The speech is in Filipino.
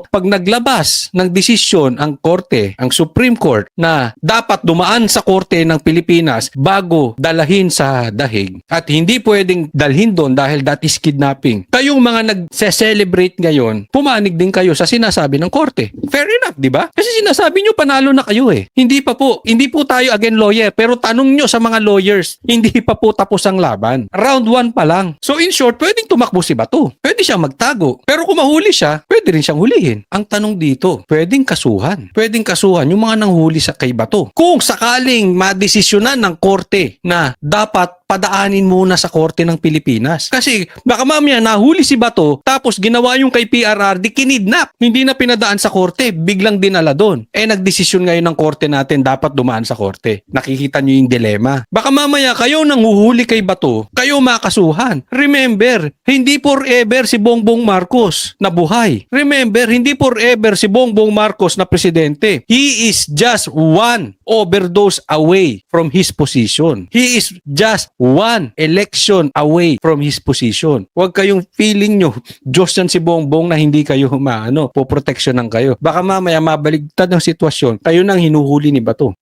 pag naglabas ng desisyon ang korte, ang Supreme Court na dapat dumaan sa korte ng Pilipinas bago dalahin sa dahig at hindi pwedeng dalhin doon dahil that is kidnapping. Kayong mga nagse-celebrate ngayon, pumanig din kayo sa sinasabi ng korte. Fair enough, di ba? Kasi sinasabi nyo panalo na kayo eh. Hindi po tayo again lawyer, pero tanong nyo sa mga lawyers, hindi pa po tapos ang laban. Round 1 pa lang. So in short, pwedeng tumakbo si Bato. Pwede siyang magtago. Pero kung mahuli siya, pwede rin siyang hulihin. Ang tanong dito, pwedeng kasuhan. Pwedeng kasuhan yung mga nanghuli sa kay Bato. Kung sakaling madesisyonan ng korte na dapat padaanin muna sa korte ng Pilipinas. Kasi baka mamaya nahuli si Bato tapos ginawa yung kay PRRD, kinidnap. Hindi na pinadaan sa korte, biglang dinala doon. Nagdesisyon ngayon ng korte natin dapat dumaan sa korte. Nakikita nyo yung dilema. Baka mamaya kayo nang huhuli kay Bato, kayo makasuhan. Remember, hindi forever si Bongbong Marcos na buhay. Remember, hindi forever si Bongbong Marcos na presidente. He is just one overdose away from his position. He is just one election away from his position. Huwag kayong feeling nyo, Diyos yan si Bongbong na hindi kayo poproteksyonan kayo. Baka mamaya mabaligtad ng sitwasyon, kayo nang hinuhuli ni Bato.